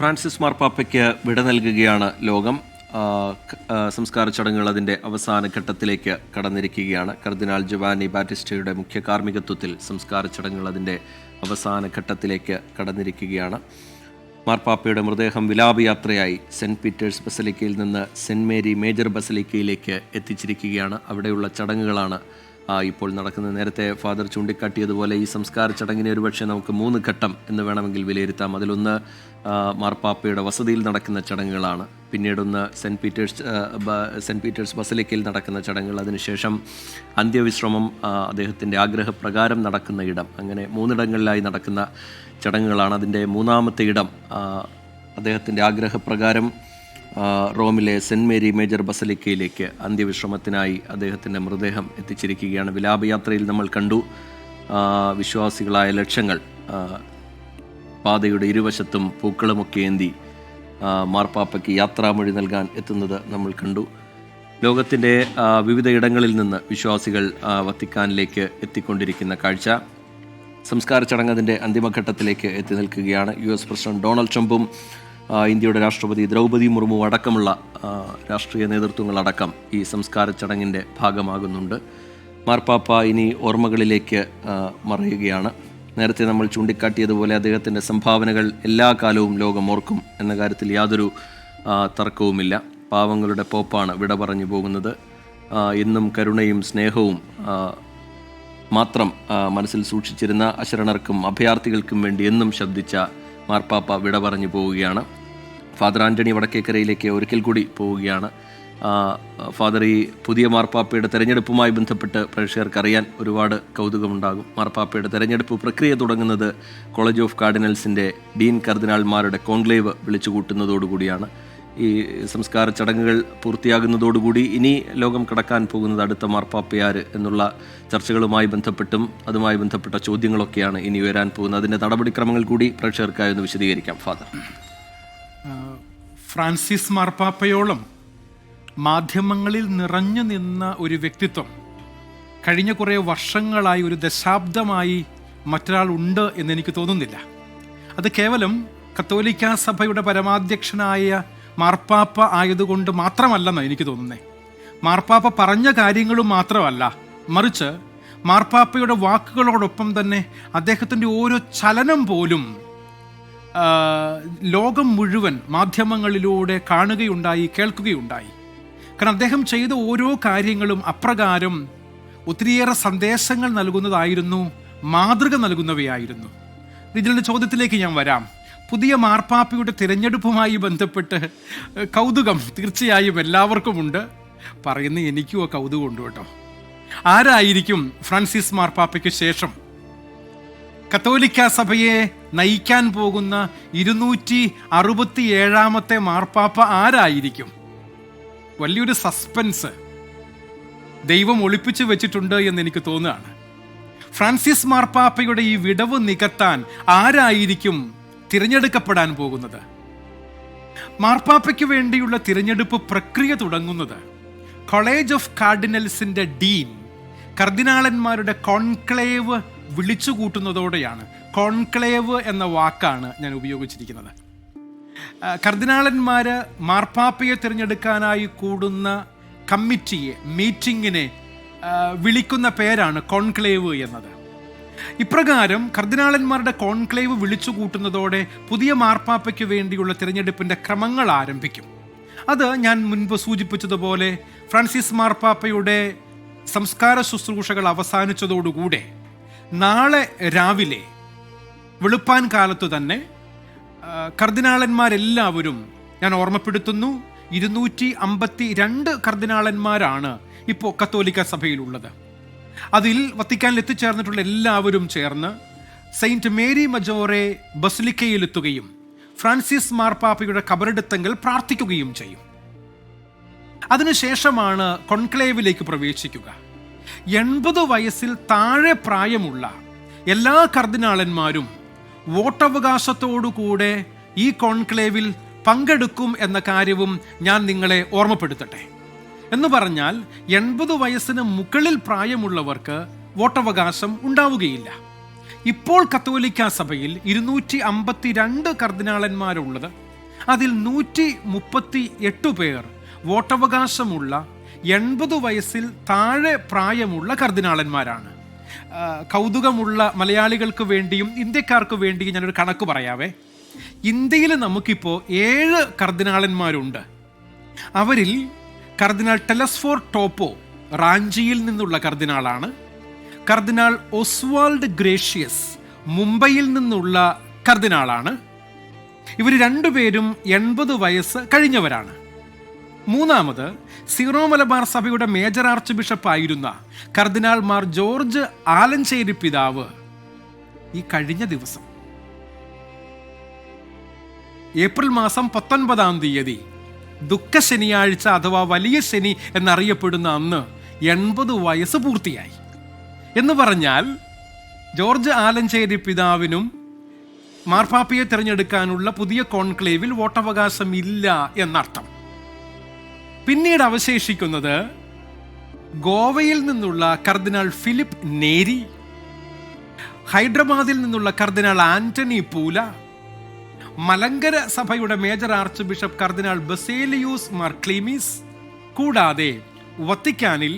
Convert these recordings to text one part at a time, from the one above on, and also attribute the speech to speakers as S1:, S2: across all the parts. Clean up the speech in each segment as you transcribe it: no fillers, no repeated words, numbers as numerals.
S1: Francis മാർപ്പാപ്പയ്ക്ക് വിട നൽകുകയാണ് ലോകം. സംസ്കാര ചടങ്ങുകൾ അതിൻ്റെ അവസാന ഘട്ടത്തിലേക്ക് കടന്നിരിക്കുകയാണ്. കർദിനാൾ ജോവാനി ബാറ്റിസ്റ്റയുടെ മുഖ്യ കാർമ്മികത്വത്തിൽ സംസ്കാര ചടങ്ങുകൾ അതിൻ്റെ അവസാന ഘട്ടത്തിലേക്ക് കടന്നിരിക്കുകയാണ്. മാർപ്പാപ്പയുടെ മൃതദേഹം വിലാപയാത്രയായി സെൻറ്റ് പീറ്റേഴ്സ് ബസലിക്കയിൽ നിന്ന് സെൻറ്റ് മേരി മേജർ ബസലിക്കയിലേക്ക് എത്തിച്ചിരിക്കുകയാണ്. അവിടെയുള്ള ചടങ്ങുകളാണ് ഇപ്പോൾ നടക്കുന്നത്. നേരത്തെ ഫാദർ ചൂണ്ടിക്കാട്ടിയതുപോലെ ഈ സംസ്കാര ചടങ്ങിനെ ഒരുപക്ഷെ നമുക്ക് 3 ഘട്ടം എന്ന് വേണമെങ്കിൽ വിലയിരുത്താം. അതിലൊന്ന് മാർപ്പാപ്പയുടെ വസതിയിൽ നടക്കുന്ന ചടങ്ങുകളാണ്. പിന്നീടൊന്ന് സെൻറ്റ് പീറ്റേഴ്സ് ബസലിക്കയിൽ നടക്കുന്ന ചടങ്ങുകൾ. അതിനുശേഷം അന്ത്യവിശ്രമം അദ്ദേഹത്തിൻ്റെ ആഗ്രഹപ്രകാരം നടക്കുന്ന ഇടം. അങ്ങനെ 3 ഇടങ്ങളിലായി നടക്കുന്ന ചടങ്ങുകളാണ്. അതിൻ്റെ 3-ാമത്തെ ഇടം അദ്ദേഹത്തിൻ്റെ ആഗ്രഹപ്രകാരം റോമിലെ സെൻറ്റ് മേരി മേജർ ബസലിക്കയിലേക്ക് അന്ത്യവിശ്രമത്തിനായി അദ്ദേഹത്തിൻ്റെ മൃതദേഹം എത്തിച്ചിരിക്കുകയാണ്. വിലാപയാത്രയിൽ നമ്മൾ കണ്ടു വിശ്വാസികളായ ലക്ഷങ്ങൾ പാതയുടെ ഇരുവശത്തും പൂക്കളുമൊക്കെ ഏന്തി മാർപ്പാപ്പയ്ക്ക് യാത്രാമൊഴി നൽകാൻ എത്തുന്നത് നമ്മൾ കണ്ടു. ലോകത്തിൻ്റെ വിവിധ ഇടങ്ങളിൽ നിന്ന് വിശ്വാസികൾ വത്തിക്കാനിലേക്ക് എത്തിക്കൊണ്ടിരിക്കുന്ന കാഴ്ച. സംസ്കാര ചടങ്ങ് അതിൻ്റെ അന്തിമഘട്ടത്തിലേക്ക് എത്തി നിൽക്കുകയാണ്. US പ്രസിഡന്റ് ഡൊണാൾഡ് ട്രംപും ഇന്ത്യയുടെ രാഷ്ട്രപതി ദ്രൗപദി മുർമു അടക്കമുള്ള രാഷ്ട്രീയ നേതൃത്വങ്ങളടക്കം ഈ സംസ്കാര ചടങ്ങിൻ്റെ ഭാഗമാകുന്നുണ്ട്. മാർപ്പാപ്പ ഇനി ഓർമ്മകളിലേക്ക് മറയുകയാണ്. നേരത്തെ നമ്മൾ ചൂണ്ടിക്കാട്ടിയതുപോലെ അദ്ദേഹത്തിൻ്റെ സംഭാവനകൾ എല്ലാ കാലവും ലോകം ഓർക്കും എന്ന കാര്യത്തിൽ യാതൊരു തർക്കവുമില്ല. പാവങ്ങളുടെ പോപ്പാണ് വിട പറഞ്ഞു പോകുന്നത്. എന്നും കരുണയും സ്നേഹവും മാത്രം മനസ്സിൽ സൂക്ഷിച്ചിരുന്ന അശരണർക്കും അഭയാർത്ഥികൾക്കും വേണ്ടി എന്നും ശബ്ദിച്ച മാർപ്പാപ്പ വിട പറഞ്ഞു പോവുകയാണ്. ഫാദർ ആൻ്റണി വടക്കേക്കരയിലേക്ക് ഒരിക്കൽ കൂടി പോവുകയാണ്. ഫാദർ, ഈ പുതിയ മാർപ്പാപ്പയുടെ തെരഞ്ഞെടുപ്പുമായി ബന്ധപ്പെട്ട് പ്രേക്ഷകർക്ക് അറിയാൻ ഒരുപാട് കൗതുകമുണ്ടാകും. മാർപ്പാപ്പയുടെ തെരഞ്ഞെടുപ്പ് പ്രക്രിയ തുടങ്ങുന്നത് കോളേജ് ഓഫ് കാർഡിനൽസിൻ്റെ ഡീൻ കർദിനാൾമാരുടെ കോൺക്ലേവ് വിളിച്ചുകൂട്ടുന്നതോടുകൂടിയാണ്. ഈ സംസ്കാര ചടങ്ങുകൾ പൂർത്തിയാകുന്നതോടുകൂടി ഇനി ലോകം കടക്കാൻ പോകുന്നത് അടുത്ത മാർപ്പാപ്പയാര് എന്നുള്ള ചർച്ചകളുമായി ബന്ധപ്പെട്ടും അതുമായി ബന്ധപ്പെട്ട ചോദ്യങ്ങളൊക്കെയാണ് ഇനി ഉയരാൻ പോകുന്നത്. അതിൻ്റെ നടപടിക്രമങ്ങൾ കൂടി പ്രേക്ഷകർക്കായി ഒന്ന് വിശദീകരിക്കാം ഫാദർ.
S2: ഫ്രാൻസിസ് മാർപ്പാപ്പയോളം മാധ്യമങ്ങളിൽ നിറഞ്ഞു നിന്ന ഒരു വ്യക്തിത്വം കഴിഞ്ഞ കുറേ വർഷങ്ങളായി, ഒരു ദശാബ്ദമായി മറ്റൊരാൾ ഉണ്ട് എന്നെനിക്ക് തോന്നുന്നില്ല. അത് കേവലം കത്തോലിക്കാ സഭയുടെ പരമാധ്യക്ഷനായ മാർപ്പാപ്പ ആയതുകൊണ്ട് മാത്രമല്ലെന്ന് എനിക്ക് തോന്നുന്നത്. മാർപ്പാപ്പ പറഞ്ഞ കാര്യങ്ങളും മാത്രമല്ല, മറിച്ച് മാർപ്പാപ്പയുടെ വാക്കുകളോടൊപ്പം തന്നെ അദ്ദേഹത്തിൻ്റെ ഓരോ ചലനം പോലും ലോകം മുഴുവൻ മാധ്യമങ്ങളിലൂടെ കാണുകയുണ്ടായി, കേൾക്കുകയുണ്ടായി. കാരണം അദ്ദേഹം ചെയ്ത ഓരോ കാര്യങ്ങളും അപ്രകാരം ഒത്തിരിയേറെ സന്ദേശങ്ങൾ നൽകുന്നതായിരുന്നു, മാതൃക നൽകുന്നവയായിരുന്നു. ഇതിൻ്റെ ചോദ്യത്തിലേക്ക് ഞാൻ വരാം. പുതിയ മാർപ്പാപ്പയുടെ തിരഞ്ഞെടുപ്പുമായി ബന്ധപ്പെട്ട് കൗതുകം തീർച്ചയായും എല്ലാവർക്കുമുണ്ട്. പറയുന്ന എനിക്കും ആ കൗതുകമുണ്ട് കേട്ടോ. ആരായിരിക്കും ഫ്രാൻസിസ് മാർപ്പാപ്പയ്ക്ക് ശേഷം കത്തോലിക്ക സഭയെ നയിക്കാൻ പോകുന്ന 267ാമത്തെ മാർപ്പാപ്പ ആരായിരിക്കും? വലിയൊരു സസ്പെൻസ് ദൈവം ഒളിപ്പിച്ചു വെച്ചിട്ടുണ്ട് എന്ന് എനിക്ക് തോന്നുകയാണ്. ഫ്രാൻസിസ് മാർപ്പാപ്പയുടെ ഈ വിടവ് നികത്താൻ ആരായിരിക്കും തിരഞ്ഞെടുക്കപ്പെടാൻ പോകുന്നത്? മാർപ്പാപ്പയ്ക്ക് വേണ്ടിയുള്ള തിരഞ്ഞെടുപ്പ് പ്രക്രിയ തുടങ്ങുന്നത് കോളേജ് ഓഫ് കാർഡിനൽസിന്റെ ഡീൻ കർദിനാളന്മാരുടെ കോൺക്ലേവ് വിളിച്ചുകൂട്ടുന്നതോടെയാണ്. കോൺക്ലേവ് എന്ന വാക്കാണ് ഞാൻ ഉപയോഗിച്ചിരിക്കുന്നത്. കർദിനാളന്മാര് മാർപ്പാപ്പയെ തിരഞ്ഞെടുക്കാനായി കൂടുന്ന കമ്മിറ്റിയെ, മീറ്റിങ്ങിനെ വിളിക്കുന്ന പേരാണ് കോൺക്ലേവ് എന്നത്. ഇപ്രകാരം കർദിനാളന്മാരുടെ കോൺക്ലേവ് വിളിച്ചു കൂട്ടുന്നതോടെ പുതിയ മാർപ്പാപ്പയ്ക്ക് വേണ്ടിയുള്ള തിരഞ്ഞെടുപ്പിന്റെ ക്രമങ്ങൾ ആരംഭിക്കും. അത് ഞാൻ മുൻപ് സൂചിപ്പിച്ചതുപോലെ ഫ്രാൻസിസ് മാർപ്പാപ്പയുടെ സംസ്കാര ശുശ്രൂഷകൾ അവസാനിച്ചതോടുകൂടെ നാളെ രാവിലെ വെളുപ്പാൻ കാലത്തു തന്നെ കർദിനാളന്മാരെല്ലാവരും, ഞാൻ ഓർമ്മപ്പെടുത്തുന്നു, 252 കർദിനാളന്മാരാണ് ഇപ്പോൾ കത്തോലിക്ക സഭയിലുള്ളത്. അതിൽ വത്തിക്കാനിൽ എത്തിച്ചേർന്നിട്ടുള്ള എല്ലാവരും ചേർന്ന് സെയിൻറ്റ് മേരി മജോറെ ബസിലിക്കയിലെത്തുകയും ഫ്രാൻസിസ് മാർപ്പാപ്പയുടെ കബറെടുത്തെങ്കിൽ പ്രാർത്ഥിക്കുകയും ചെയ്യും. അതിനുശേഷമാണ് കോൺക്ലേവിലേക്ക് പ്രവേശിക്കുക. 80 വയസ്സിൽ താഴെ പ്രായമുള്ള എല്ലാ കർദിനാളന്മാരും വോട്ടവകാശത്തോടുകൂടെ ഈ കോൺക്ലേവിൽ പങ്കെടുക്കും എന്ന കാര്യവും ഞാൻ നിങ്ങളെ ഓർമ്മപ്പെടുത്തട്ടെ. എന്ന് പറഞ്ഞാൽ 80 വയസ്സിന് മുകളിൽ പ്രായമുള്ളവർക്ക് വോട്ടവകാശം ഉണ്ടാവുകയില്ല. ഇപ്പോൾ കത്തോലിക്ക സഭയിൽ 252 കർദിനാളന്മാരുള്ളത് അതിൽ 138 പേർ വോട്ടവകാശമുള്ള 80 വയസ്സിൽ താഴെ പ്രായമുള്ള കർദിനാളന്മാരാണ്. കൗതുകമുള്ള മലയാളികൾക്ക് വേണ്ടിയും ഇന്ത്യക്കാർക്ക് വേണ്ടിയും ഞാനൊരു കണക്ക് പറയാവേ. ഇന്ത്യയിൽ നമുക്കിപ്പോൾ 7 കർദിനാളന്മാരുണ്ട്. അവരിൽ കർദിനാൾ ടെലസ്ഫോർ ടോപ്പോ റാഞ്ചിയിൽ നിന്നുള്ള കർദിനാളാണ്. കർദിനാൾ ഒസ്വാൾഡ് ഗ്രേഷ്യസ് മുംബൈയിൽ നിന്നുള്ള കർദിനാളാണ്. ഇവർ രണ്ടുപേരും 80 വയസ്സ് കഴിഞ്ഞവരാണ്. മൂന്നാമത് സീറോ മലബാർ സഭയുടെ മേജർ ആർച്ച് ബിഷപ്പായിരുന്ന കർദിനാൾ മാർ ജോർജ് ആലഞ്ചേരി പിതാവ് ഈ കഴിഞ്ഞ ദിവസം ഏപ്രിൽ മാസം 19-ാം തീയതി ദുഃഖ ശനിയാഴ്ച അഥവാ വലിയ ശനി എന്നറിയപ്പെടുന്ന അന്ന് 80 വയസ്സ് പൂർത്തിയായി. എന്ന് പറഞ്ഞാൽ ജോർജ് ആലഞ്ചേരി പിതാവിനും മാർപ്പാപ്പയെ തിരഞ്ഞെടുക്കാനുള്ള പുതിയ കോൺക്ലേവിൽ വോട്ടവകാശം ഇല്ല എന്നർത്ഥം. പിന്നീട് അവശേഷിക്കുന്നത് ഗോവയിൽ നിന്നുള്ള കർദിനാൾ ഫിലിപ്പ് നേരി, ഹൈദരാബാദിൽ നിന്നുള്ള കർദിനാൾ ആന്റണി പൂല, മലങ്കര സഭയുടെ മേജർ ആർച്ച് ബിഷപ്പ് കർദിനാൾ ബസേലിയൂസ് മാർ ക്ലീമീസ്, കൂടാതെ വത്തിക്കാനിൽ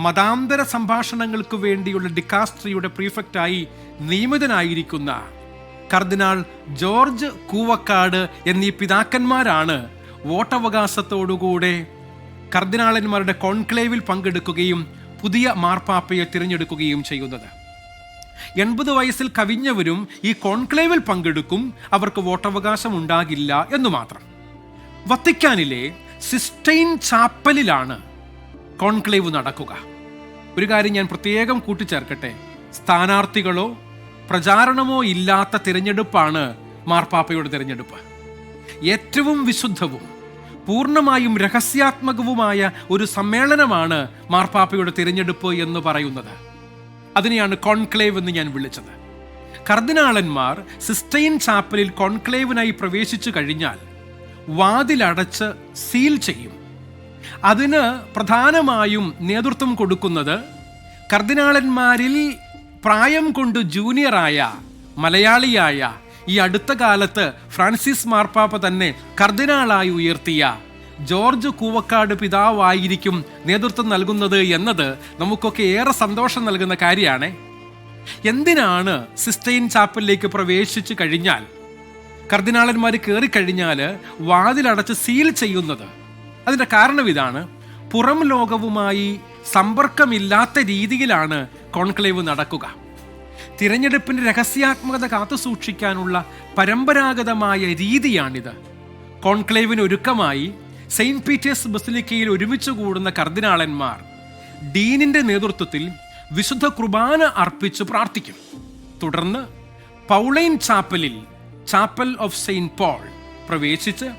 S2: മതാന്തര സംഭാഷണങ്ങൾക്ക് വേണ്ടിയുള്ള ഡിക്കാസ്ട്രിയുടെ പ്രീഫെക്റ്റായി നിയമിതനായിരിക്കുന്ന കർദിനാൾ ജോർജ് കൂവക്കാട് എന്നീ പിതാക്കന്മാരാണ് വോട്ടവകാശത്തോടുകൂടെ കർദിനാളന്മാരുടെ കോൺക്ലേവിൽ പങ്കെടുക്കുകയും പുതിയ മാർപ്പാപ്പയെ തിരഞ്ഞെടുക്കുകയും ചെയ്യുന്നത്. 80 വയസ്സിൽ കവിഞ്ഞവരും ഈ കോൺക്ലേവിൽ പങ്കെടുക്കും, അവർക്ക് വോട്ടവകാശം ഉണ്ടാകില്ല എന്നു മാത്രം. വത്തിക്കാനിലെ സിസ്റ്റൈൻ ചാപ്പലിലാണ് കോൺക്ലേവ് നടക്കുക. ഒരു കാര്യം ഞാൻ പ്രത്യേകം കൂട്ടിച്ചേർക്കട്ടെ, സ്ഥാനാർത്ഥികളോ പ്രചാരണമോ ഇല്ലാത്ത തിരഞ്ഞെടുപ്പാണ് മാർപ്പാപ്പയുടെ തിരഞ്ഞെടുപ്പ്. ഏറ്റവും വിശുദ്ധവും പൂർണ്ണമായും രഹസ്യാത്മകവുമായ ഒരു സമ്മേളനമാണ് മാർപ്പാപ്പയുടെ തിരഞ്ഞെടുപ്പ് എന്ന് പറയുന്നത്. അതിനെയാണ് കോൺക്ലേവ് എന്ന് ഞാൻ വിളിച്ചത്. കർദിനാളന്മാർ സിസ്റ്റൈൻ ചാപ്പലിൽ കോൺക്ലേവിനായി പ്രവേശിച്ചു കഴിഞ്ഞാൽ വാതിലടച്ച് സീൽ ചെയ്യും. അതിന് പ്രധാനമായും നേതൃത്വം കൊടുക്കുന്നത് കർദിനാളന്മാരിൽ പ്രായം കൊണ്ട് ജൂനിയറായ മലയാളിയായ ഈ അടുത്ത കാലത്ത് ഫ്രാൻസിസ് മാർപ്പാപ്പ തന്നെ കർദിനാളായി ഉയർത്തിയ ജോർജ് കൂവക്കാട് പിതാവായിരിക്കും നേതൃത്വം നൽകുന്നത് എന്നത് നമുക്കൊക്കെ ഏറെ സന്തോഷം നൽകുന്ന കാര്യമാണ്. എന്തിനാണ് സിസ്റ്റൈൻ ചാപ്പലിലേക്ക് പ്രവേശിച്ചു കഴിഞ്ഞാൽ, കർദിനാളന്മാർ കയറിക്കഴിഞ്ഞാൽ വാതിലടച്ച് സീൽ ചെയ്യുന്നത്? അതിൻ്റെ കാരണം ഇതാണ്. പുറം ലോകവുമായി സമ്പർക്കമില്ലാത്ത രീതിയിലാണ് കോൺക്ലേവ് നടക്കുക. തിരഞ്ഞെടുപ്പിന്റെ രഹസ്യാത്മകത കാത്തുസൂക്ഷിക്കാനുള്ള പരമ്പരാഗതമായ രീതിയാണിത്. കോൺക്ലേവിന് ഒരുക്കമായി സെയിന്റ് പീറ്റേഴ്സ് ബസിലിക്കയിൽ ഒരുമിച്ച് കൂടുന്ന കർദിനാളന്മാർ ഡീനിന്റെ നേതൃത്വത്തിൽ വിശുദ്ധ കുർബാന അർപ്പിച്ച് പ്രാർത്ഥിക്കും. തുടർന്ന് പൗളൈൻ ചാപ്പലിൽ, ചാപ്പൽ ഓഫ് സെയിന്റ് പോൾ പ്രവേശിച്ച്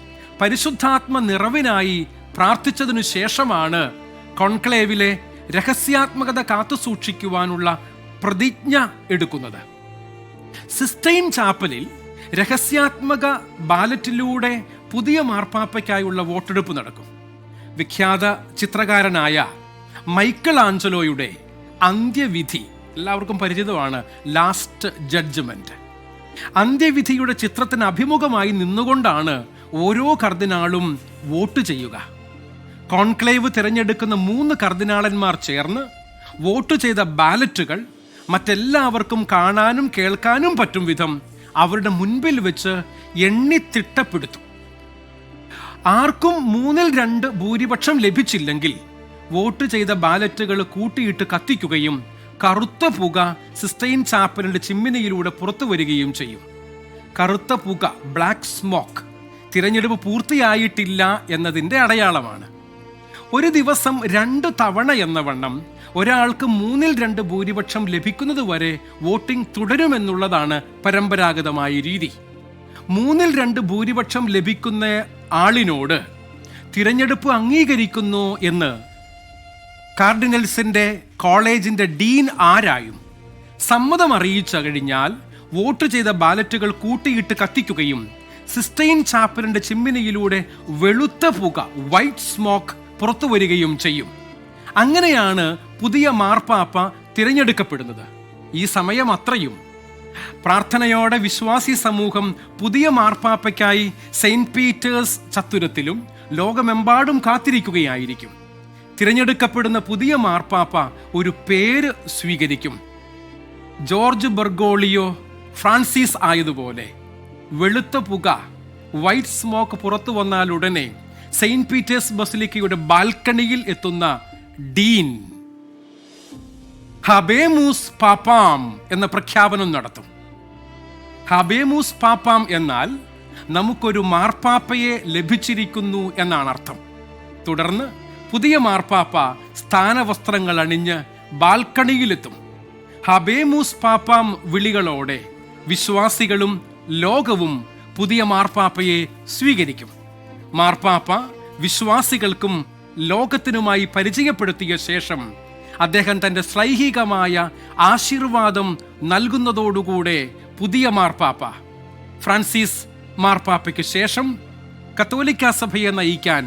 S2: പരിശുദ്ധാത്മ നിറവിനായി പ്രാർത്ഥിച്ചതിനു ശേഷമാണ് കോൺക്ലേവിലെ രഹസ്യാത്മകത കാത്തുസൂക്ഷിക്കുവാനുള്ള പ്രതിജ്ഞ എടുക്കുന്നത്. സിസ്റ്റൈൻ ചാപ്പലിൽ രഹസ്യാത്മക ബാലറ്റിലൂടെ പുതിയ മാർപ്പാപ്പയ്ക്കായുള്ള വോട്ടെടുപ്പ് നടക്കും. വിഖ്യാത ചിത്രകാരനായ മൈക്കൽ ആഞ്ചലോയുടെ അന്ത്യവിധി എല്ലാവർക്കും പരിചിതമാണ്, ലാസ്റ്റ് ജഡ്ജ്മെന്റ്. അന്ത്യവിധിയുടെ ചിത്രത്തിന് അഭിമുഖമായി നിന്നുകൊണ്ടാണ് ഓരോ കർദിനാളും വോട്ട് ചെയ്യുക. കോൺക്ലേവ് തിരഞ്ഞെടുക്കുന്ന 3 കർദിനാളന്മാർ ചേർന്ന് വോട്ട് ചെയ്ത ബാലറ്റുകൾ മറ്റെല്ലാവർക്കും കാണാനും കേൾക്കാനും പറ്റും വിധം അവരുടെ മുൻപിൽ വെച്ച് എണ്ണിത്തിട്ടപ്പെടുത്തും. ആർക്കും 2/3 ഭൂരിപക്ഷം ലഭിച്ചില്ലെങ്കിൽ വോട്ട് ചെയ്ത ബാലറ്റുകൾ കൂട്ടിയിട്ട് കത്തിക്കുകയും കറുത്ത പുക സിസ്റ്റൈൻ ചാപ്പലിന്റെ ചിമ്മിനിയിലൂടെ പുറത്തു വരികയും ചെയ്യും. കറുത്ത പുക, ബ്ലാക്ക് സ്മോക്ക്, തിരഞ്ഞെടുപ്പ് പൂർത്തിയായിട്ടില്ല എന്നതിൻ്റെ അടയാളമാണ്. ഒരു ദിവസം 2 തവണ എന്ന വണ്ണം ഒരാൾക്ക് 2/3 ഭൂരിപക്ഷം ലഭിക്കുന്നത് വരെ വോട്ടിംഗ് തുടരുമെന്നുള്ളതാണ് പരമ്പരാഗതമായ രീതി. 2/3 ഭൂരിപക്ഷം ലഭിക്കുന്ന ആളിനോട് തിരഞ്ഞെടുപ്പ് അംഗീകരിക്കുന്നു എന്ന് കാർഡിനൽസിന്റെ കോളേജിന്റെ ഡീൻ ആരായും സമ്മതം അറിയിച്ചു കഴിഞ്ഞാൽ വോട്ട് ചെയ്ത ബാലറ്റുകൾ കൂട്ടിയിട്ട് കത്തിക്കുകയും സിസ്റ്റൈൻ ചാപ്പലിന്റെ ചിമ്മിനിയിലൂടെ വെളുത്ത പുക, വൈറ്റ് സ്മോക്ക് പുറത്തു വരികയും ചെയ്യും. അങ്ങനെയാണ് പുതിയ മാർപ്പാപ്പ തിരഞ്ഞെടുക്കപ്പെടുന്നത്. ഈ സമയം അത്രയും പ്രാർത്ഥനയോടെ വിശ്വാസി സമൂഹം പുതിയ മാർപ്പാപ്പയ്ക്കായി സെയിന്റ് പീറ്റേഴ്സ് ചത്തുരത്തിലും ലോകമെമ്പാടും കാത്തിരിക്കുകയായിരിക്കും. തിരഞ്ഞെടുക്കപ്പെടുന്ന പുതിയ മാർപ്പാപ്പ ഒരു പേര് സ്വീകരിക്കും. ജോർജ് ബെർഗോളിയോ ഫ്രാൻസിസ് ആയതുപോലെ വെളുത്ത പുക, വൈറ്റ് സ്മോക്ക് പുറത്തു വന്നാലുടനെ സെയിന്റ് പീറ്റേഴ്സ് ബസിലിക്കയുടെ ബാൽക്കണിയിൽ എത്തുന്ന ഡീൻ ഹബേമൂസ് പാപ്പാം എന്ന പ്രഖ്യാപനം നടത്തും. ഹബേമൂസ് പാപ്പാം എന്നാൽ നമുക്കൊരു മാർപ്പാപ്പയെ ലഭിച്ചിരിക്കുന്നു എന്നാണ് അർത്ഥം. തുടർന്ന് പുതിയ മാർപ്പാപ്പ സ്ഥാനവസ്ത്രങ്ങൾ അണിഞ്ഞ് ബാൽക്കണിയിലെത്തും. ഹബേമൂസ് പാപ്പാം വിളികളോടെ വിശ്വാസികളും ലോകവും പുതിയ മാർപ്പാപ്പയെ സ്വീകരിക്കും. മാർപ്പാപ്പ വിശ്വാസികൾക്കും ലോകത്തിനുമായി പരിചയപ്പെടുത്തിയ ശേഷം അദ്ദേഹം തൻ്റെ ശ്ലൈഹികമായ ആശീർവാദം നൽകുന്നതോടുകൂടെ പുതിയ മാർപ്പാപ്പ ഫ്രാൻസിസ് മാർപ്പാപ്പയ്ക്ക് ശേഷം കത്തോലിക്ക സഭയെ നയിക്കാൻ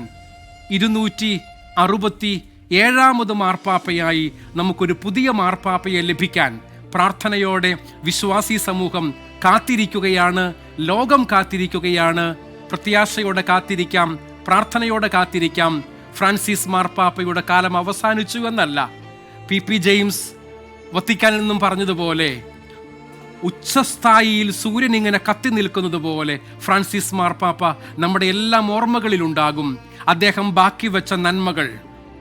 S2: 267 മാർപ്പാപ്പയായി നമുക്കൊരു പുതിയ മാർപ്പാപ്പയെ ലഭിക്കാൻ പ്രാർത്ഥനയോടെ വിശ്വാസി സമൂഹം കാത്തിരിക്കുകയാണ്. ലോകം കാത്തിരിക്കുകയാണ്. പ്രത്യാശയോടെ കാത്തിരിക്കാം, പ്രാർത്ഥനയോടെ കാത്തിരിക്കാം. ഫ്രാൻസിസ് മാർപ്പാപ്പയുടെ കാലം അവസാനിച്ചു എന്നല്ല. പി ജെയിംസ് വത്തിക്കാനിൽ നിന്നും പറഞ്ഞതുപോലെ ഉച്ചസ്ഥായിയിൽ സൂര്യൻ ഇങ്ങനെ കത്തി നിൽക്കുന്നത് പോലെ ഫ്രാൻസിസ് മാർപ്പാപ്പ നമ്മുടെ എല്ലാം ഓർമ്മകളിലുണ്ടാകും. അദ്ദേഹം ബാക്കി വെച്ച നന്മകൾ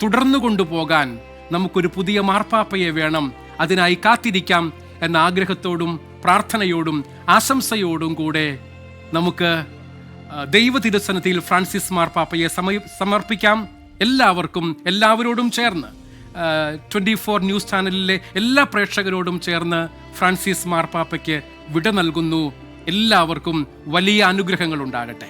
S2: തുടർന്നു കൊണ്ടുപോകാൻ നമുക്കൊരു പുതിയ മാർപ്പാപ്പയെ വേണം. അതിനായി കാത്തിരിക്കാം എന്ന ആഗ്രഹത്തോടും പ്രാർത്ഥനയോടും ആശംസയോടും കൂടെ നമുക്ക് ദൈവ തിരുസന്നിധിയിൽ ഫ്രാൻസിസ് മാർപ്പാപ്പയെ സമർപ്പിക്കാം. എല്ലാവരോടും ചേർന്ന് 24 ന്യൂസ് ചാനലിലെ എല്ലാ പ്രേക്ഷകരോടും ചേർന്ന് ഫ്രാൻസിസ് മാർപ്പാപ്പയ്ക്ക് വിട നൽകുന്നു. എല്ലാവർക്കും വലിയ അനുഗ്രഹങ്ങൾ ഉണ്ടാകട്ടെ.